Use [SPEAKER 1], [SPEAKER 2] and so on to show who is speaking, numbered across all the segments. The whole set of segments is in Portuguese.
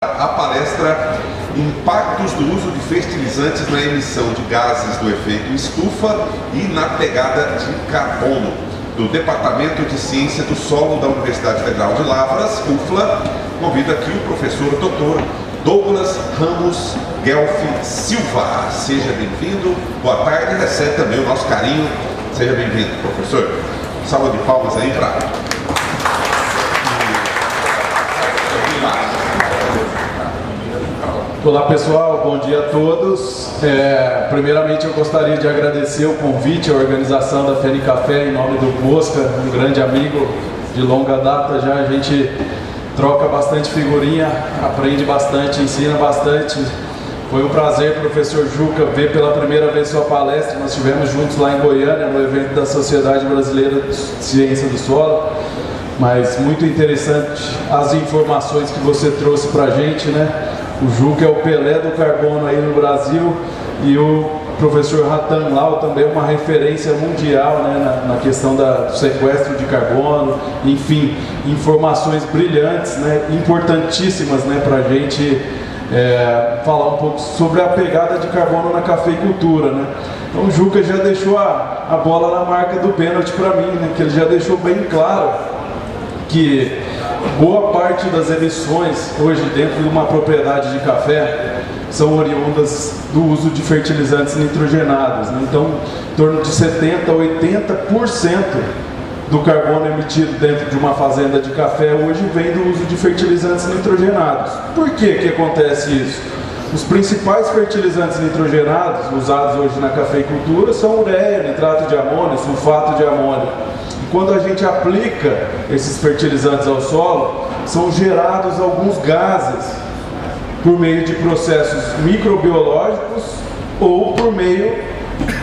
[SPEAKER 1] A palestra Impactos do uso de fertilizantes na emissão de gases do efeito estufa e na pegada de carbono, do Departamento de Ciência do Solo da Universidade Federal de Lavras, UFLA. Convido aqui o professor Dr. Douglas Ramos Guelfi Silva. Seja bem-vindo, boa tarde, recebe também o nosso carinho. Seja bem-vindo, professor. Salva de palmas aí para...
[SPEAKER 2] Olá pessoal, bom dia a todos. Primeiramente eu gostaria de agradecer o convite, a organização da Feni Café em nome do Mosca, um grande amigo de longa data já. A gente troca bastante figurinha, aprende bastante, ensina bastante. Foi um prazer, professor Juca, ver pela primeira vez sua palestra. Nós estivemos juntos lá em Goiânia, no evento da Sociedade Brasileira de Ciência do Solo. Mas muito interessante as informações que você trouxe para a gente, né? O Juca é o Pelé do carbono aí no Brasil e o professor Ratan Lau também é uma referência mundial, né, na questão do sequestro de carbono. Enfim, informações brilhantes, né, importantíssimas, né, para a gente falar um pouco sobre a pegada de carbono na cafeicultura, né. Então o Juca já deixou a bola na marca do pênalti para mim, né, que ele já deixou bem claro que boa parte das emissões hoje dentro de uma propriedade de café são oriundas do uso de fertilizantes nitrogenados, né? Então, em torno de 70% a 80% do carbono emitido dentro de uma fazenda de café hoje vem do uso de fertilizantes nitrogenados. Por que acontece isso? Os principais fertilizantes nitrogenados usados hoje na cafeicultura são ureia, nitrato de amônio, sulfato de amônio. Quando a gente aplica esses fertilizantes ao solo, são gerados alguns gases por meio de processos microbiológicos ou por meio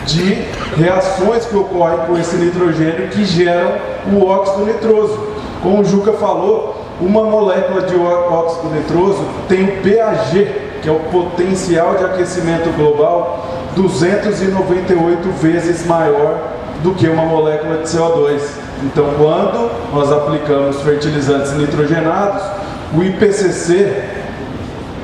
[SPEAKER 2] de reações que ocorrem com esse nitrogênio que geram o óxido nitroso. Como o Juca falou, uma molécula de óxido nitroso tem o PAG, que é o potencial de aquecimento global, 298 vezes maior do que uma molécula de CO2. Então, quando nós aplicamos fertilizantes nitrogenados, o IPCC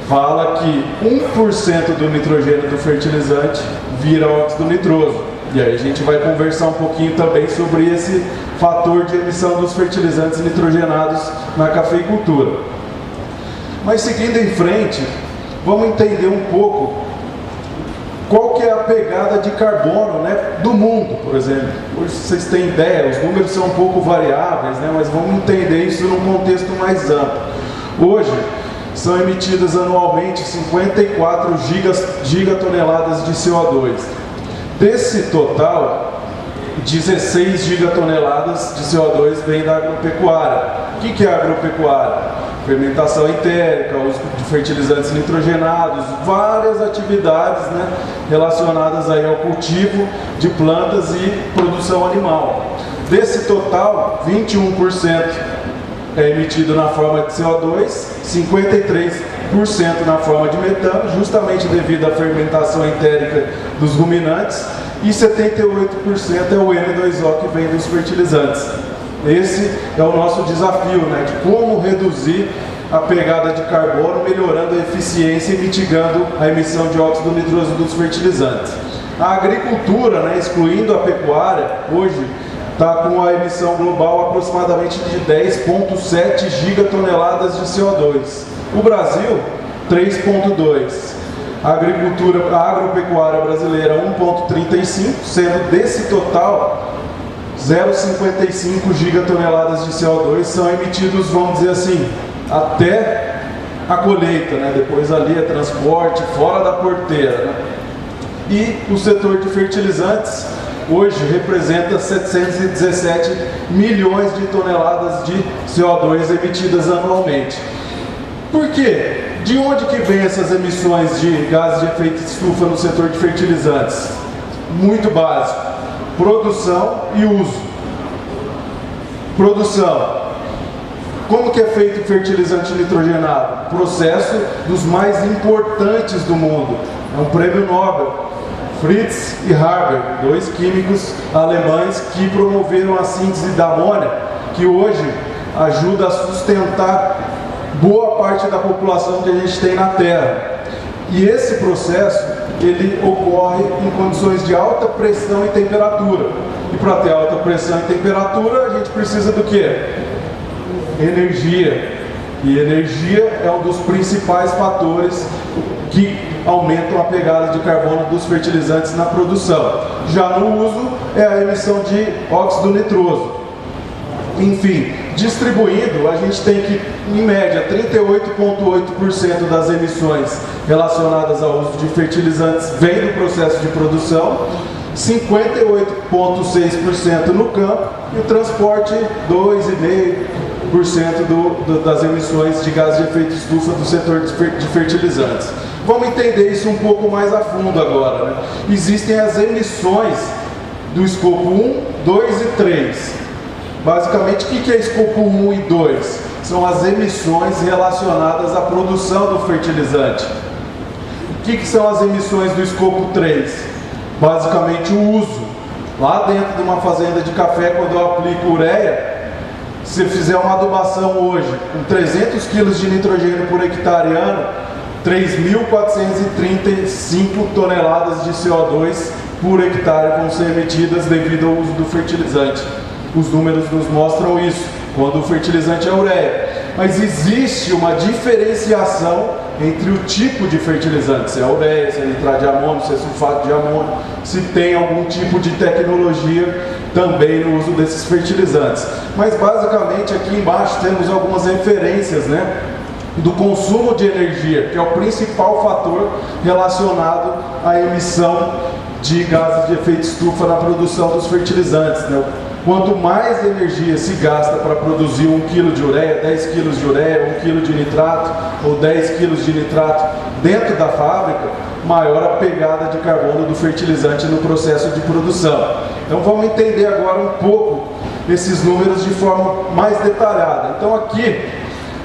[SPEAKER 2] fala que 1% do nitrogênio do fertilizante vira óxido nitroso. E aí a gente vai conversar um pouquinho também sobre esse fator de emissão dos fertilizantes nitrogenados na cafeicultura. Mas seguindo em frente, vamos entender um pouco qual que é a pegada de carbono, né, do mundo, por exemplo. Hoje vocês têm ideia, os números são um pouco variáveis, né, mas vamos entender isso num contexto mais amplo. Hoje são emitidas anualmente 54 gigatoneladas de CO2. Desse total, 16 gigatoneladas de CO2 vem da agropecuária. O que é agropecuária? Fermentação entérica, uso de fertilizantes nitrogenados, várias atividades, né, relacionadas aí ao cultivo de plantas e produção animal. Desse total, 21% é emitido na forma de CO2, 53% na forma de metano, justamente devido à fermentação entérica dos ruminantes, e 78% é o N2O que vem dos fertilizantes. Esse é o nosso desafio, né, de como reduzir a pegada de carbono, melhorando a eficiência e mitigando a emissão de óxido nitroso dos fertilizantes. A agricultura, né, excluindo a pecuária, hoje está com a emissão global aproximadamente de 10,7 gigatoneladas de CO2. O Brasil, 3,2. A agropecuária brasileira, 1,35, sendo desse total 0,55 gigatoneladas de CO2 são emitidos, vamos dizer assim, até a colheita, né? Depois ali é transporte, fora da porteira, né? E o setor de fertilizantes hoje representa 717 milhões de toneladas de CO2 emitidas anualmente. Por quê? De onde que vem essas emissões de gases de efeito estufa no setor de fertilizantes? Muito básico. Produção e uso. Produção. Como que é feito o fertilizante nitrogenado? Processo dos mais importantes do mundo. É um prêmio Nobel. Fritz e Haber, dois químicos alemães que promoveram a síntese da amônia, que hoje ajuda a sustentar boa parte da população que a gente tem na Terra. E esse processo, ele ocorre em condições de alta pressão e temperatura. E para ter alta pressão e temperatura, a gente precisa do quê? Energia. E energia é um dos principais fatores que aumentam a pegada de carbono dos fertilizantes na produção. Já no uso, é a emissão de óxido nitroso. Enfim, distribuindo, a gente tem que, em média, 38,8% das emissões relacionadas ao uso de fertilizantes vem do processo de produção, 58,6% no campo e o transporte 2,5% das emissões de gases de efeito estufa do setor de fertilizantes. Vamos entender isso um pouco mais a fundo agora, né? Existem as emissões do escopo 1, 2 e 3. Basicamente, o que é escopo 1 e 2? São as emissões relacionadas à produção do fertilizante. O que são as emissões do escopo 3? Basicamente, o uso. Lá dentro de uma fazenda de café, quando eu aplico ureia, se fizer uma adubação hoje com 300 kg de nitrogênio por hectare ano, 3.435 toneladas de CO2 por hectare vão ser emitidas devido ao uso do fertilizante. Os números nos mostram isso, quando o fertilizante é ureia. Mas existe uma diferenciação entre o tipo de fertilizante, se é ureia, se é nitrato de amônio, se é sulfato de amônio, se tem algum tipo de tecnologia também no uso desses fertilizantes. Mas basicamente aqui embaixo temos algumas referências, né, do consumo de energia, que é o principal fator relacionado à emissão de gases de efeito estufa na produção dos fertilizantes, né? Quanto mais energia se gasta para produzir 1 kg de ureia, 10 kg de ureia, 1 kg de nitrato ou 10 kg de nitrato dentro da fábrica, maior a pegada de carbono do fertilizante no processo de produção. Então vamos entender agora um pouco esses números de forma mais detalhada. Então aqui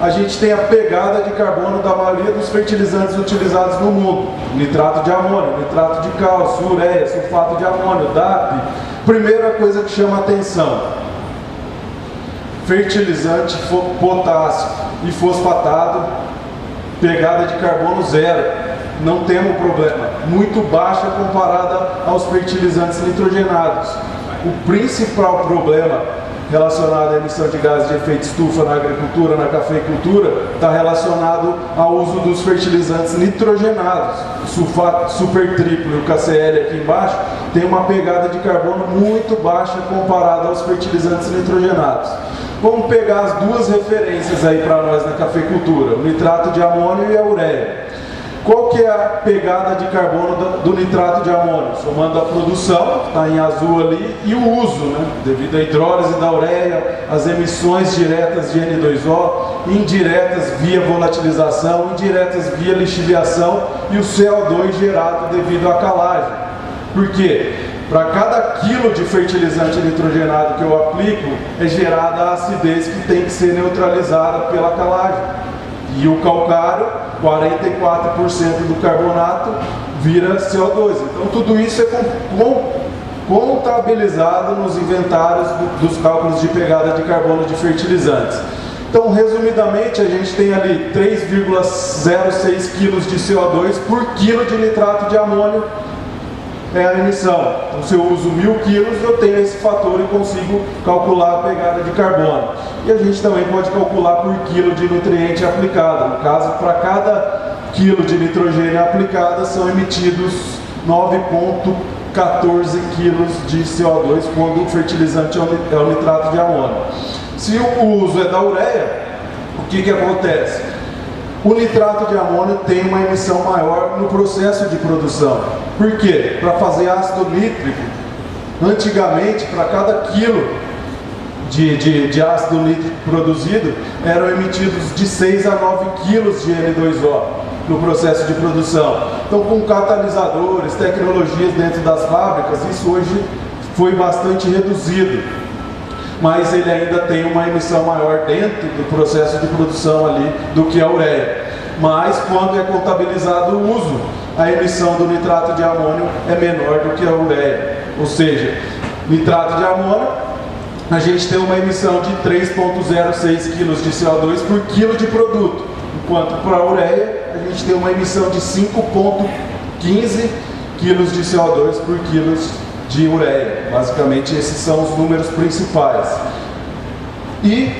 [SPEAKER 2] a gente tem a pegada de carbono da maioria dos fertilizantes utilizados no mundo. Nitrato de amônio, nitrato de cálcio, ureia, sulfato de amônio, DAP. Primeira coisa que chama a atenção: fertilizante potássio e fosfatado, pegada de carbono zero. Não temos problema, muito baixa comparada aos fertilizantes nitrogenados. O principal problema relacionado à emissão de gases de efeito estufa na agricultura, na cafeicultura, está relacionado ao uso dos fertilizantes nitrogenados. O sulfato super triplo e o KCl aqui embaixo tem uma pegada de carbono muito baixa comparada aos fertilizantes nitrogenados. Vamos pegar as duas referências aí para nós na cafeicultura, o nitrato de amônio e a ureia. Qual que é a pegada de carbono do nitrato de amônio? Somando a produção, está em azul ali, e o uso, né? Devido à hidrólise da ureia, as emissões diretas de N2O, indiretas via volatilização, indiretas via lixiviação e o CO2 gerado devido à calagem. Por quê? Para cada quilo de fertilizante nitrogenado que eu aplico, é gerada a acidez que tem que ser neutralizada pela calagem. E o calcário, 44% do carbonato vira CO2. Então tudo isso é contabilizado nos inventários dos cálculos de pegada de carbono de fertilizantes. Então, resumidamente, a gente tem ali 3,06 kg de CO2 por quilo de nitrato de amônio é a emissão. Então, se eu uso 1.000 quilos, eu tenho esse fator e consigo calcular a pegada de carbono. E a gente também pode calcular por quilo de nutriente aplicado. No caso, para cada quilo de nitrogênio aplicado, são emitidos 9,14 quilos de CO2 quando o fertilizante é o nitrato de amônio. Se o uso é da ureia, o que acontece? O nitrato de amônio tem uma emissão maior no processo de produção. Por quê? Para fazer ácido nítrico, antigamente, para cada quilo de ácido nítrico produzido, eram emitidos de 6 a 9 quilos de N2O no processo de produção. Então, com catalisadores, tecnologias dentro das fábricas, isso hoje foi bastante reduzido. Mas ele ainda tem uma emissão maior dentro do processo de produção ali do que a ureia. Mas quando é contabilizado o uso, a emissão do nitrato de amônio é menor do que a ureia. Ou seja, nitrato de amônio a gente tem uma emissão de 3,06 kg de CO2 por quilo de produto, enquanto para a ureia a gente tem uma emissão de 5,15 kg de CO2 por quilo de ureia. Basicamente esses são os números principais. E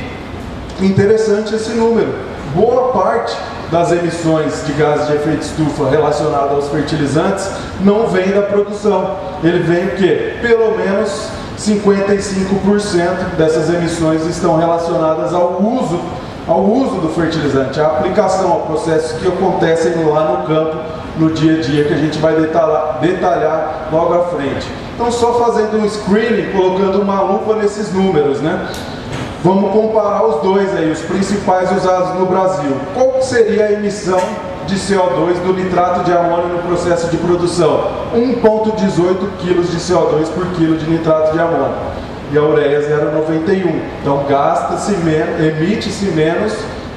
[SPEAKER 2] interessante esse número, boa parte das emissões de gases de efeito estufa relacionadas aos fertilizantes não vem da produção. Ele vem o quê? Pelo menos 55% dessas emissões estão relacionadas ao uso do fertilizante, à aplicação, ao processos que acontecem lá no campo, no dia a dia, que a gente vai detalhar logo à frente. Então, só fazendo um screening, colocando uma lupa nesses números, né? Vamos comparar os dois aí, os principais usados no Brasil. Qual que seria a emissão de CO2 do nitrato de amônio no processo de produção? 1,18 kg de CO2 por quilo de nitrato de amônio. E a ureia 0,91. Então gasta-se menos, emite-se menos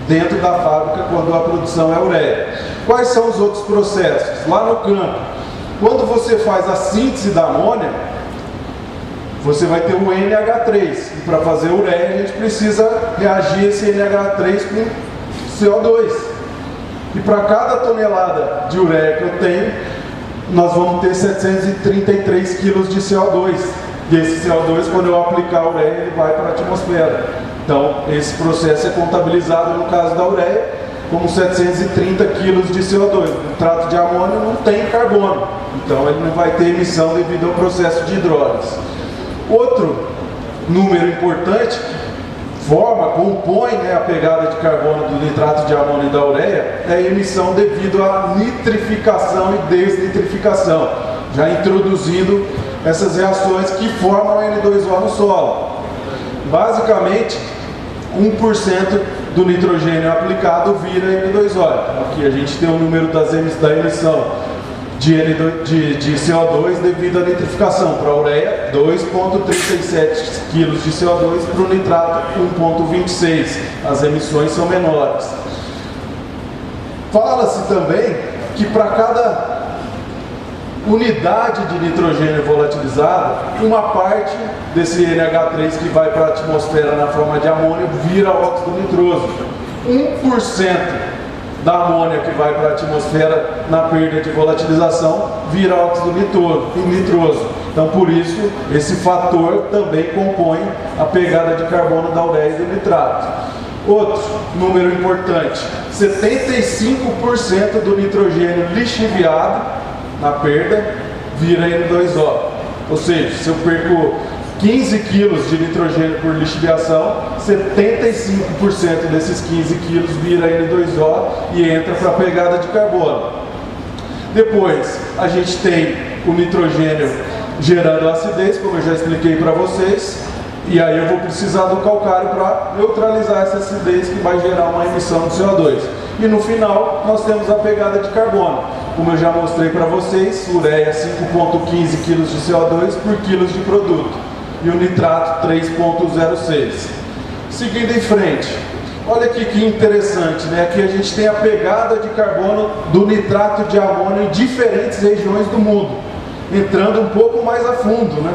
[SPEAKER 2] dentro da fábrica quando a produção é ureia. Quais são os outros processos? Lá no campo, quando você faz a síntese da amônia, você vai ter o NH3. E para fazer ureia a gente precisa reagir esse NH3 com CO2. E para cada tonelada de ureia que eu tenho, nós vamos ter 733 kg de CO2. E esse CO2, quando eu aplicar a ureia, ele vai para a atmosfera. Então, esse processo é contabilizado, no caso da ureia, como 730 kg de CO2. O nitrato de amônio não tem carbono, então ele não vai ter emissão devido ao processo de hidrólise. Outro número importante que compõe, né, a pegada de carbono do nitrato de amônio e da ureia é a emissão devido à nitrificação e desnitrificação, já introduzindo essas reações que formam N2O no solo. Basicamente, 1% do nitrogênio aplicado vira N2O. Aqui a gente tem o número da emissão de CO2 devido à nitrificação. Para a ureia, 2,37 kg de CO2, para o nitrato, 1,26. As emissões são menores. Fala-se também que para cada unidade de nitrogênio volatilizado, uma parte desse NH3 que vai para a atmosfera na forma de amônio vira óxido nitroso. 1% da amônia que vai para a atmosfera na perda de volatilização vira óxido nitroso. Então, por isso, esse fator também compõe a pegada de carbono da ureia e do nitrato. Outro número importante, 75% do nitrogênio lixiviado na perda vira N2O. Ou seja, se eu perco 15 kg de nitrogênio por lixiviação, 75% desses 15 kg vira N2O e entra para a pegada de carbono. Depois, a gente tem o nitrogênio gerando acidez, como eu já expliquei para vocês, e aí eu vou precisar do calcário para neutralizar essa acidez que vai gerar uma emissão de CO2. E no final, nós temos a pegada de carbono. Como eu já mostrei para vocês, ureia 5,15 kg de CO2 por quilo de produto. E o nitrato 3,06. Seguindo em frente, olha aqui que interessante, né? Aqui a gente tem a pegada de carbono do nitrato de amônio em diferentes regiões do mundo. Entrando um pouco mais a fundo, né?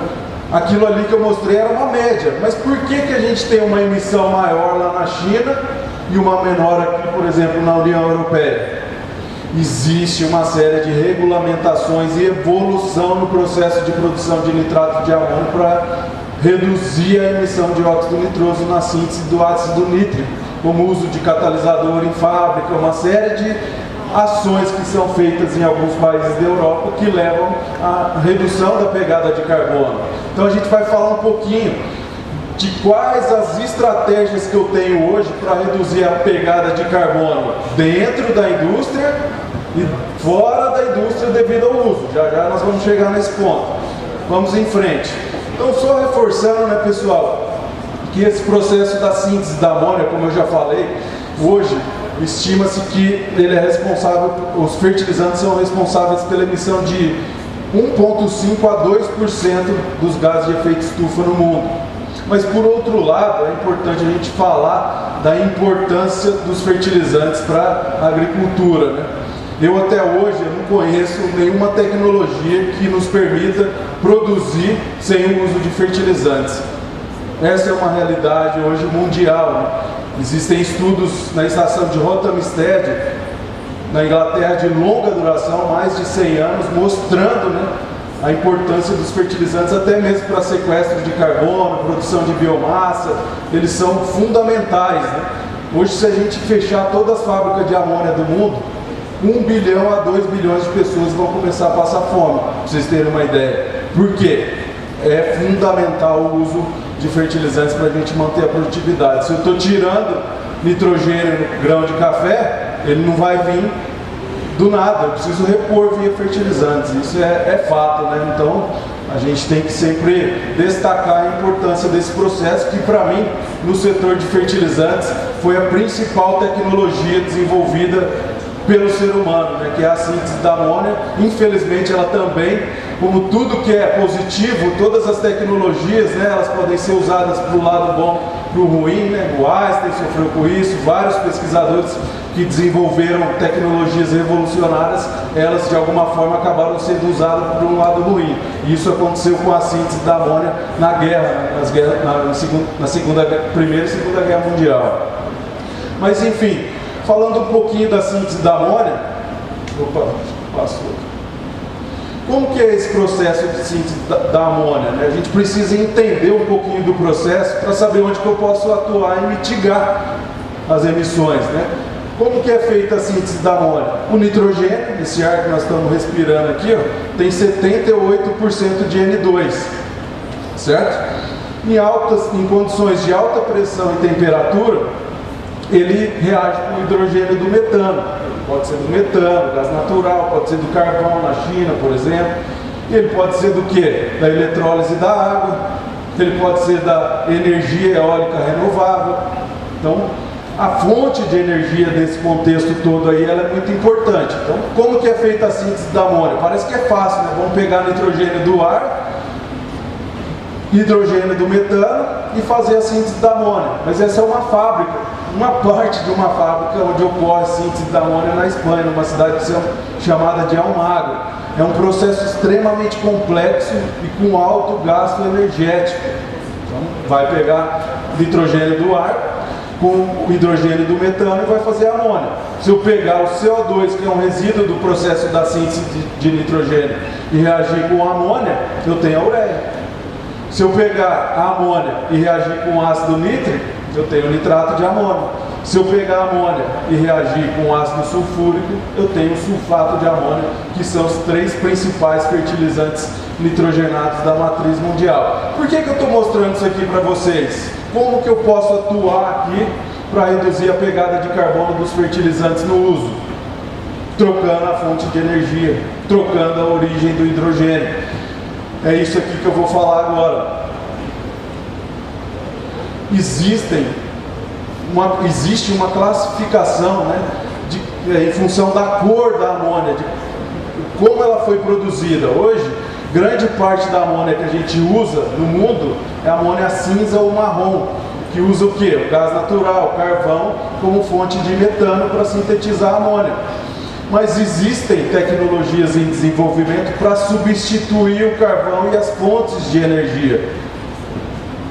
[SPEAKER 2] Aquilo ali que eu mostrei era uma média. Mas por que a gente tem uma emissão maior lá na China e uma menor aqui, por exemplo, na União Europeia? Existe uma série de regulamentações e evolução no processo de produção de nitrato de amônio para reduzir a emissão de óxido nitroso na síntese do ácido nítrico, como uso de catalisador em fábrica, uma série de ações que são feitas em alguns países da Europa que levam à redução da pegada de carbono. Então a gente vai falar um pouquinho de quais as estratégias que eu tenho hoje para reduzir a pegada de carbono dentro da indústria e fora da indústria devido ao uso. Já já nós vamos chegar nesse ponto. Vamos em frente. Então, só reforçando, né, pessoal, que esse processo da síntese da amônia, como eu já falei, hoje estima-se que ele é responsável, os fertilizantes são responsáveis pela emissão de 1,5% a 2% dos gases de efeito estufa no mundo. Mas, por outro lado, é importante a gente falar da importância dos fertilizantes para a agricultura, né? Eu até hoje não conheço nenhuma tecnologia que nos permita produzir sem o uso de fertilizantes. Essa é uma realidade hoje mundial, né? Existem estudos na estação de Rothamsted, na Inglaterra, de longa duração, mais de 100 anos, mostrando, né, a importância dos fertilizantes, até mesmo para sequestro de carbono, produção de biomassa. Eles são fundamentais, né? Hoje, se a gente fechar todas as fábricas de amônia do mundo, 1 bilhão a 2 bilhões de pessoas vão começar a passar fome, para vocês terem uma ideia. Por quê? É fundamental o uso de fertilizantes para a gente manter a produtividade. Se eu estou tirando nitrogênio no grão de café, ele não vai vir do nada, eu preciso repor via fertilizantes. Isso é fato, né? Então, a gente tem que sempre destacar a importância desse processo, que para mim, no setor de fertilizantes, foi a principal tecnologia desenvolvida pelo ser humano, né, que é a síntese da amônia. Infelizmente, ela também, como tudo que é positivo, todas as tecnologias, né, elas podem ser usadas para o lado bom, para o ruim, né? O Einstein sofreu com isso, vários pesquisadores que desenvolveram tecnologias revolucionárias, elas de alguma forma acabaram sendo usadas para um lado ruim. E isso aconteceu com a síntese da amônia na guerra, Primeira e Segunda Guerra Mundial. Mas enfim, falando um pouquinho da síntese da amônia, passou. Como que é esse processo de síntese da amônia, né? A gente precisa entender um pouquinho do processo para saber onde que eu posso atuar e mitigar as emissões, né? Como que é feita a síntese da amônia? O nitrogênio, esse ar que nós estamos respirando aqui, ó, tem 78% de N2, certo? Em condições de alta pressão e temperatura, ele reage com o hidrogênio do metano. Pode ser do metano, gás natural, pode ser do carvão na China, por exemplo. Ele pode ser do quê? Da eletrólise da água, ele pode ser da energia eólica renovável. Então, a fonte de energia desse contexto todo aí, ela é muito importante. Então, como que é feita a síntese da amônia? Parece que é fácil, né? Vamos pegar nitrogênio do ar, hidrogênio do metano e fazer a síntese da amônia. Mas essa é uma fábrica, uma parte de uma fábrica onde ocorre a síntese da amônia na Espanha, numa cidade chamada de Almagro. É um processo extremamente complexo e com alto gasto energético. Então, vai pegar nitrogênio do ar com o hidrogênio do metano e vai fazer a amônia. Se eu pegar o CO2, que é um resíduo do processo da síntese de nitrogênio, e reagir com a amônia, eu tenho a ureia. Se eu pegar a amônia e reagir com ácido nítrico, eu tenho nitrato de amônia. Se eu pegar a amônia e reagir com ácido sulfúrico, eu tenho sulfato de amônia, que são os 3 principais fertilizantes nitrogenados da matriz mundial. Por que eu estou mostrando isso aqui para vocês? Como que eu posso atuar aqui para reduzir a pegada de carbono dos fertilizantes no uso? Trocando a fonte de energia, trocando a origem do hidrogênio. É isso aqui que eu vou falar agora. Existe uma classificação, né, em função da cor da amônia, de como ela foi produzida. Hoje, grande parte da amônia que a gente usa no mundo é amônia cinza ou marrom, que usa o quê? O gás natural, o carvão, como fonte de metano para sintetizar a amônia. Mas existem tecnologias em desenvolvimento para substituir o carvão e as fontes de energia,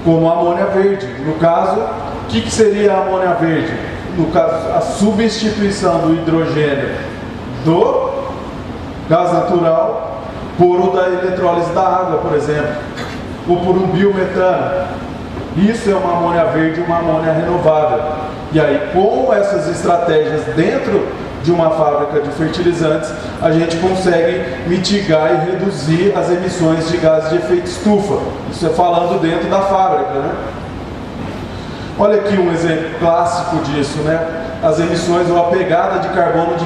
[SPEAKER 2] como a amônia verde. No caso, o que seria a amônia verde? No caso, a substituição do hidrogênio do gás natural por o da eletrólise da água, por exemplo, ou por um biometano. Isso é uma amônia verde, uma amônia renovável. E aí, com essas estratégias dentro de uma fábrica de fertilizantes, a gente consegue mitigar e reduzir as emissões de gases de efeito estufa. Isso é falando dentro da fábrica, né? Olha aqui um exemplo clássico disso, né? As emissões ou a pegada de carbono de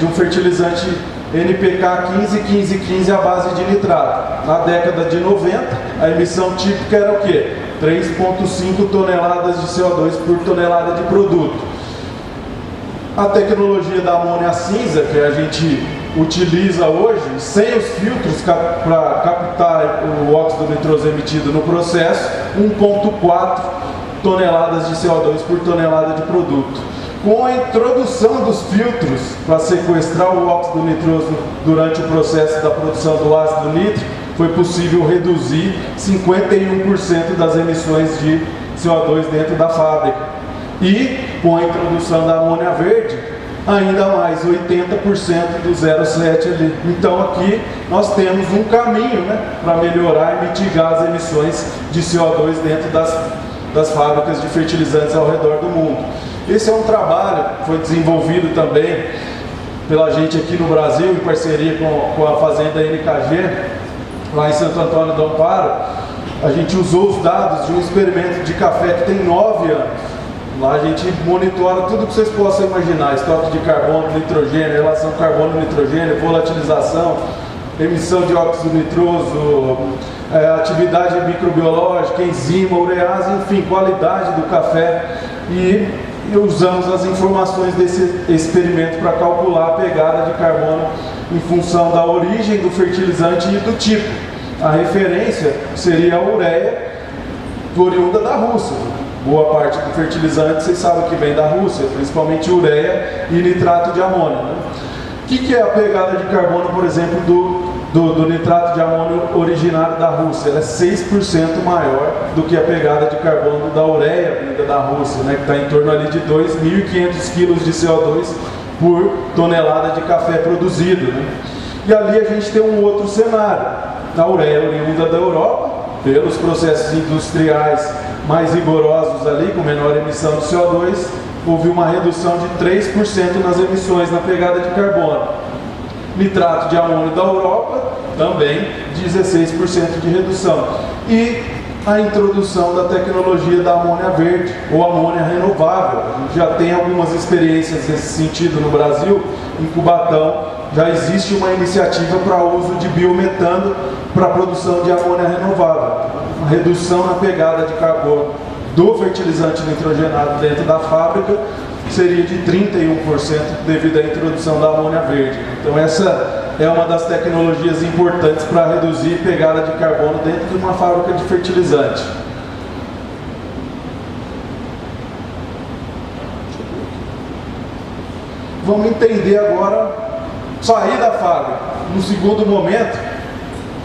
[SPEAKER 2] um fertilizante NPK 15-15-15 à base de nitrato. Na década de 90, a emissão típica era o quê? 3,5 toneladas de CO2 por tonelada de produto. A tecnologia da amônia cinza, que a gente utiliza hoje, sem os filtros para captar o óxido nitroso emitido no processo, 1,4 toneladas de CO2 por tonelada de produto. Com a introdução dos filtros para sequestrar o óxido nitroso durante o processo da produção do ácido nítrico, foi possível reduzir 51% das emissões de CO2 dentro da fábrica. E com a introdução da amônia verde, ainda mais 80% do 0,7 ali. Então aqui nós temos um caminho, né, para melhorar e mitigar as emissões de CO2 dentro das fábricas de fertilizantes ao redor do mundo. Esse é um trabalho que foi desenvolvido também pela gente aqui no Brasil, em parceria com a fazenda NKG, lá em Santo Antônio do Amparo. A gente usou os dados de um experimento de café que tem 9 anos. Lá a gente monitora tudo que vocês possam imaginar: estoque de carbono, nitrogênio, relação carbono-nitrogênio, volatilização, emissão de óxido nitroso, atividade microbiológica, enzima, urease, enfim, qualidade do café. E usamos as informações desse experimento para calcular a pegada de carbono em função da origem do fertilizante e do tipo. A referência seria a ureia, oriunda da Rússia. Boa parte do fertilizante, vocês sabem que vem da Rússia, principalmente ureia e nitrato de amônio, né? O que é a pegada de carbono, por exemplo, do nitrato de amônio originário da Rússia? Ela é 6% maior do que a pegada de carbono da ureia vinda da Rússia, né, que está em torno ali de 2.500 kg de CO2 por tonelada de café produzido, né? E ali a gente tem um outro cenário. A ureia oriunda da Europa, pelos processos industriais mais rigorosos ali, com menor emissão de CO2, houve uma redução de 3% nas emissões na pegada de carbono. Nitrato de amônio da Europa, também 16% de redução. E a introdução da tecnologia da amônia verde, ou amônia renovável. A gente já tem algumas experiências nesse sentido no Brasil. Em Cubatão já existe uma iniciativa para uso de biometano para a produção de amônia renovável. Uma redução na pegada de carbono do fertilizante nitrogenado dentro da fábrica seria de 31% devido à introdução da amônia verde. Então essa é uma das tecnologias importantes para reduzir pegada de carbono dentro de uma fábrica de fertilizante. Vamos entender agora, sair da fábrica. No segundo momento,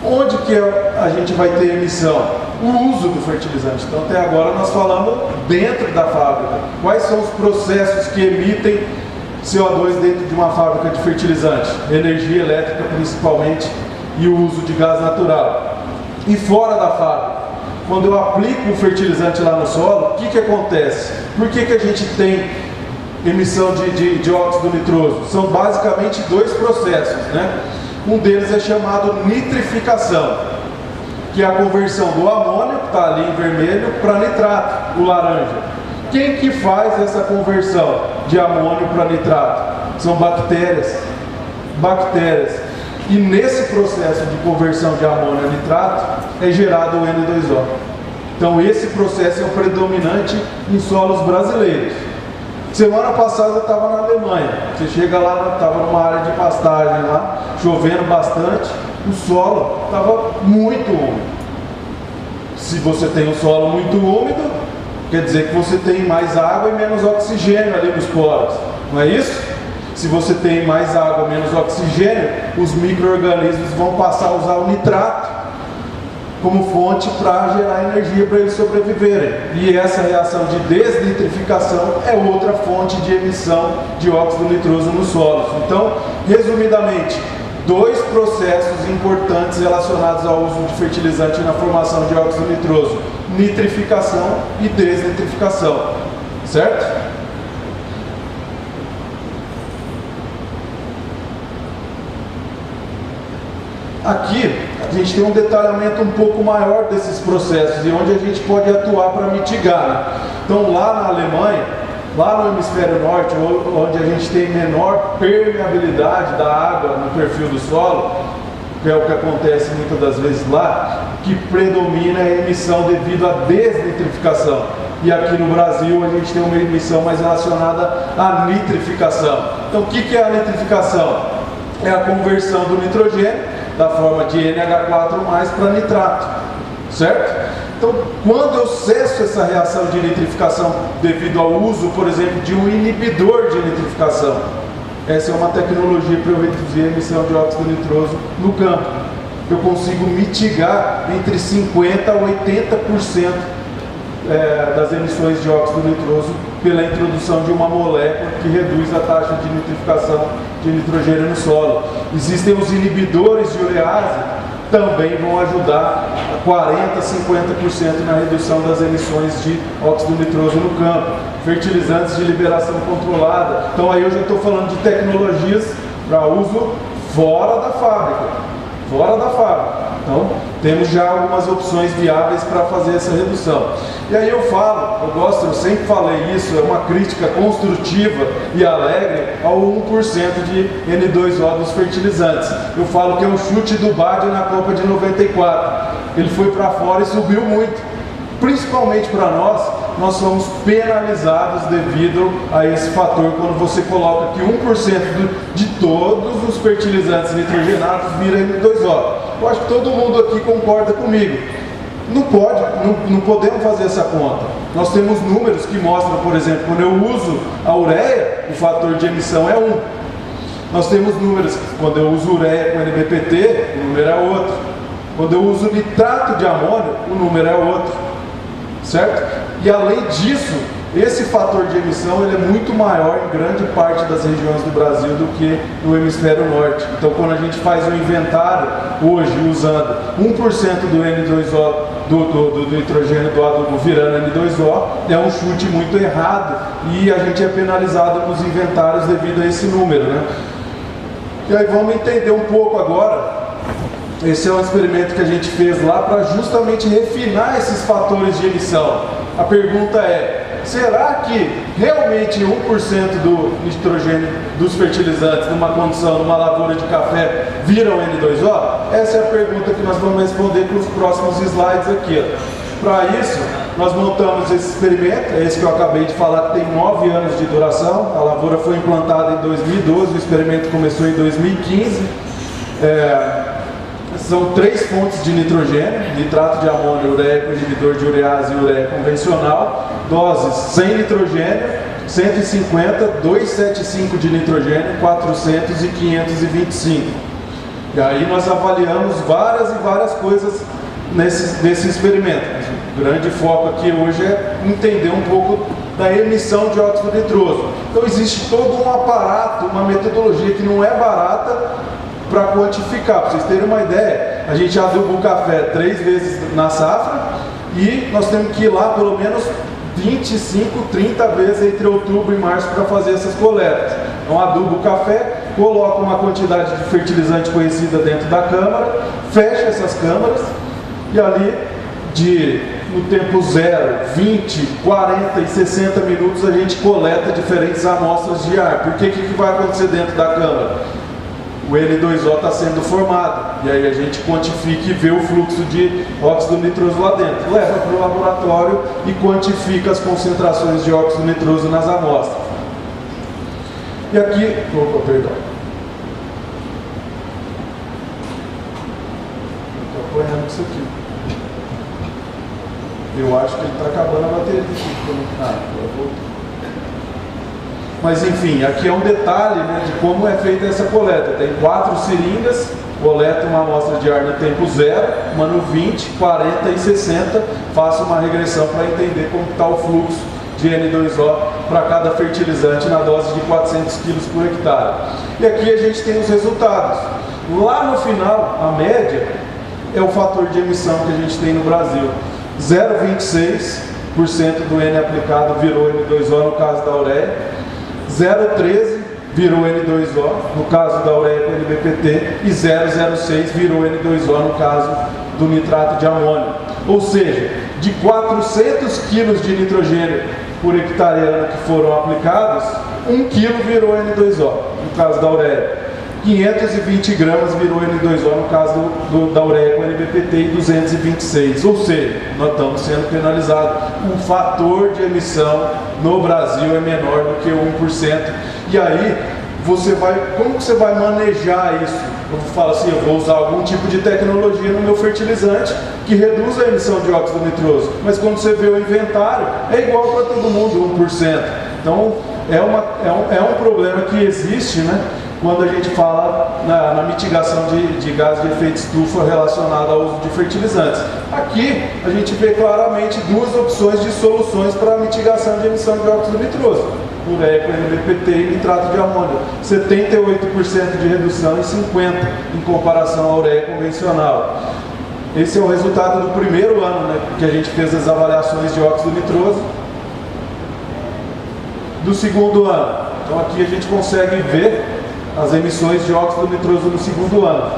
[SPEAKER 2] onde que a gente vai ter emissão? O uso do fertilizante. Então até agora nós falamos dentro da fábrica. Quais são os processos que emitem CO2 dentro de uma fábrica de fertilizante? Energia elétrica principalmente e o uso de gás natural. E fora da fábrica, quando eu aplico o fertilizante lá no solo, o que acontece? Por que a gente tem emissão de óxido nitroso? São basicamente dois processos, né? Um deles é chamado nitrificação, que é a conversão do amônio, que está ali em vermelho, para nitrato, o laranja. Quem que faz essa conversão de amônio para nitrato? São bactérias. E nesse processo de conversão de amônio a nitrato é gerado o N2O. Então esse processo é o predominante em solos brasileiros. Semana passada eu estava na Alemanha. Você chega lá, estava numa área de pastagem lá, chovendo bastante, o solo estava muito úmido. Se você tem um solo muito úmido, quer dizer que você tem mais água e menos oxigênio ali nos poros, não é isso? Se você tem mais água e menos oxigênio, os micro-organismos vão passar a usar o nitrato como fonte para gerar energia para eles sobreviverem. E essa reação de desnitrificação é outra fonte de emissão de óxido nitroso nos solos. Então, resumidamente, dois processos importantes relacionados ao uso de fertilizante na formação de óxido nitroso: nitrificação e desnitrificação. Certo? Aqui a gente tem um detalhamento um pouco maior desses processos e onde a gente pode atuar para mitigar, né? Então lá na Alemanha, lá no hemisfério norte, onde a gente tem menor permeabilidade da água no perfil do solo, que é o que acontece muitas das vezes lá, que predomina a emissão devido à desnitrificação. E aqui no Brasil a gente tem uma emissão mais relacionada à nitrificação. Então o que é a nitrificação? É a conversão do nitrogênio da forma de NH4+ para nitrato, certo? Então, quando eu cesso essa reação de nitrificação devido ao uso, por exemplo, de um inibidor de nitrificação, essa é uma tecnologia para eu reduzir a emissão de óxido nitroso no campo. eu consigo mitigar entre 50% a 80% das emissões de óxido nitroso pela introdução de uma molécula que reduz a taxa de nitrificação de nitrogênio no solo. Existem os inibidores de urease, também vão ajudar a 40% a 50% na redução das emissões de óxido nitroso no campo. Fertilizantes de liberação controlada. Então aí eu já estou falando de tecnologias para uso fora da fábrica. Fora da fábrica. Então, temos já algumas opções viáveis para fazer essa redução. E aí eu sempre falei isso, é uma crítica construtiva e alegre ao 1% de N2O dos fertilizantes. Eu falo que é o chute do Badio na Copa de 94. Ele foi para fora e subiu muito. Principalmente para nós somos penalizados devido a esse fator, quando você coloca que 1% de todos os fertilizantes nitrogenados vira N2O. Eu acho que todo mundo aqui concorda comigo. Não podemos fazer essa conta. Nós temos números que mostram, por exemplo, quando eu uso a ureia, o fator de emissão é 1. Nós temos números que quando eu uso ureia com NBPT, o número é outro. Quando eu uso nitrato de amônio, o número é outro. Certo? E além disso, esse fator de emissão ele é muito maior em grande parte das regiões do Brasil do que no hemisfério norte. Então, quando a gente faz um inventário hoje usando 1% do N2O, do nitrogênio do adubo virando N2O, é um chute muito errado e a gente é penalizado nos inventários devido a esse número, né? E aí vamos entender um pouco agora. Esse é um experimento que a gente fez lá para justamente refinar esses fatores de emissão. A pergunta é, será que realmente 1% do nitrogênio dos fertilizantes numa condição, numa lavoura de café, viram N2O? Essa é a pergunta que nós vamos responder para os próximos slides aqui. Para isso, nós montamos esse experimento, é esse que eu acabei de falar, que tem 9 anos de duração. A lavoura foi implantada em 2012, o experimento começou em 2015. São 3 fontes de nitrogênio, nitrato de amônio, ureia com inibidor de urease e ureia convencional, doses sem nitrogênio, 150, 275 de nitrogênio, 400 e 525. E aí nós avaliamos várias e várias coisas nesse experimento. O grande foco aqui hoje é entender um pouco da emissão de óxido nitroso. Então existe todo um aparato, uma metodologia que não é barata para quantificar. Para vocês terem uma ideia, a gente aduba o café 3 vezes na safra e nós temos que ir lá pelo menos 25, 30 vezes entre outubro e março para fazer essas coletas. Então aduba o café, coloca uma quantidade de fertilizante conhecida dentro da câmara, fecha essas câmaras e ali no tempo 0, 20, 40 e 60 minutos a gente coleta diferentes amostras de ar. Porque o que vai acontecer dentro da câmara? O N2O está sendo formado, e aí a gente quantifica e vê o fluxo de óxido nitroso lá dentro. Leva para o laboratório e quantifica as concentrações de óxido nitroso nas amostras. E aqui, perdão. Estou apanhando isso aqui. Eu acho que ele está acabando a bateria. Agora voltou. Mas enfim, aqui é um detalhe, né, de como é feita essa coleta. Tem 4 seringas, coleta uma amostra de ar no tempo 0, uma no 20, 40 e 60. Faço uma regressão para entender como está o fluxo de N2O para cada fertilizante na dose de 400 kg por hectare. E aqui a gente tem os resultados. Lá no final, a média é o fator de emissão que a gente tem no Brasil. 0,26% do N aplicado virou N2O no caso da ureia. 0,13 virou N2O no caso da ureia com NBPT e 0,06 virou N2O no caso do nitrato de amônio. Ou seja, de 400 kg de nitrogênio por hectare ano que foram aplicados, 1 kg virou N2O no caso da ureia. 520 gramas virou N2O no caso da ureia com NBPT e 226. Ou seja, nós estamos sendo penalizados. O fator de emissão no Brasil é menor do que 1%. E aí, como que você vai manejar isso? Eu falo assim, eu vou usar algum tipo de tecnologia no meu fertilizante que reduza a emissão de óxido nitroso. Mas quando você vê o inventário, é igual para todo mundo, 1%. Então, é um problema que existe, né? quando a gente fala na mitigação de gases de efeito estufa relacionado ao uso de fertilizantes. Aqui a gente vê claramente duas opções de soluções para a mitigação de emissão de óxido nitroso: ureia com NBPT e nitrato de amônio. 78% de redução e 50% em comparação à ureia convencional. Esse é o resultado do primeiro ano, né, que a gente fez as avaliações de óxido nitroso. Do segundo ano, então aqui a gente consegue ver as emissões de óxido nitroso no segundo ano.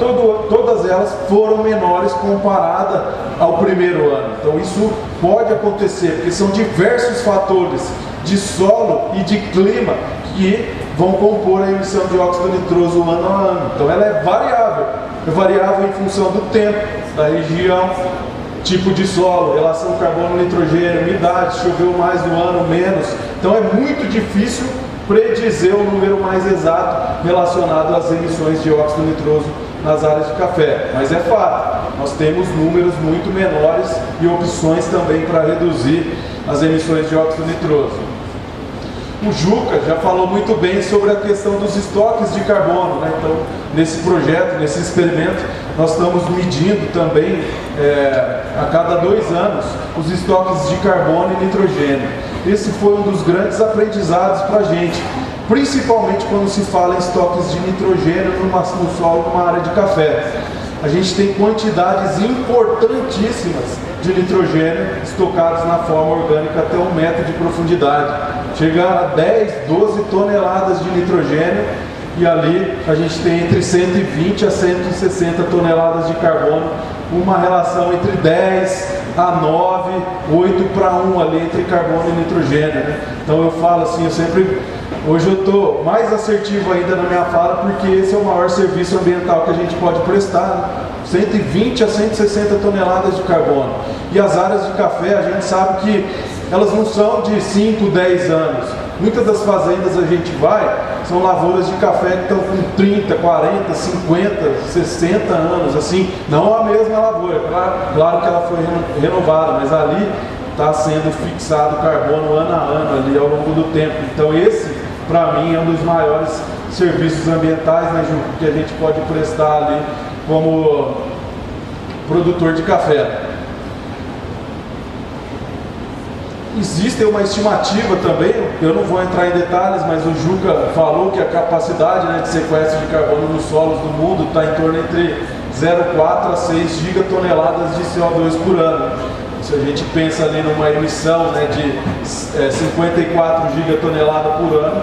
[SPEAKER 2] Todas elas foram menores comparada ao primeiro ano. Então isso pode acontecer, porque são diversos fatores de solo e de clima que vão compor a emissão de óxido nitroso ano a ano. Então ela é variável em função do tempo, da região, tipo de solo, relação carbono-nitrogênio, umidade, choveu mais no ano, menos. Então é muito difícil predizer o número mais exato relacionado às emissões de óxido nitroso nas áreas de café. Mas é fato, nós temos números muito menores e opções também para reduzir as emissões de óxido nitroso. O Juca já falou muito bem sobre a questão dos estoques de carbono, né? Então, nesse projeto, nesse experimento, nós estamos medindo também, a cada 2 anos, os estoques de carbono e nitrogênio. Esse foi um dos grandes aprendizados para a gente, principalmente quando se fala em estoques de nitrogênio no solo, numa área de café. A gente tem quantidades importantíssimas de nitrogênio estocados na forma orgânica até 1 metro de profundidade. Chega a 10, 12 toneladas de nitrogênio, e ali a gente tem entre 120 a 160 toneladas de carbono, uma relação entre 10 a 9, 8 para 1 ali entre carbono e nitrogênio, né? Então eu falo assim, hoje eu estou mais assertivo ainda na minha fala, porque esse é o maior serviço ambiental que a gente pode prestar, né? 120 a 160 toneladas de carbono. E as áreas de café, a gente sabe que elas não são de 5, 10 anos. Muitas das fazendas a gente vai, são lavouras de café que estão com 30, 40, 50, 60 anos, assim, não a mesma lavoura, claro que ela foi renovada, mas ali está sendo fixado carbono ano a ano ali ao longo do tempo. Então esse, para mim, é um dos maiores serviços ambientais, né, Ju, que a gente pode prestar ali como produtor de café. Existe uma estimativa também, eu não vou entrar em detalhes, mas o Juca falou que a capacidade, né, de sequestro de carbono nos solos do mundo está em torno entre 0,4 a 6 gigatoneladas de CO2 por ano. Se a gente pensa ali numa emissão, né, de 54 gigatoneladas por ano,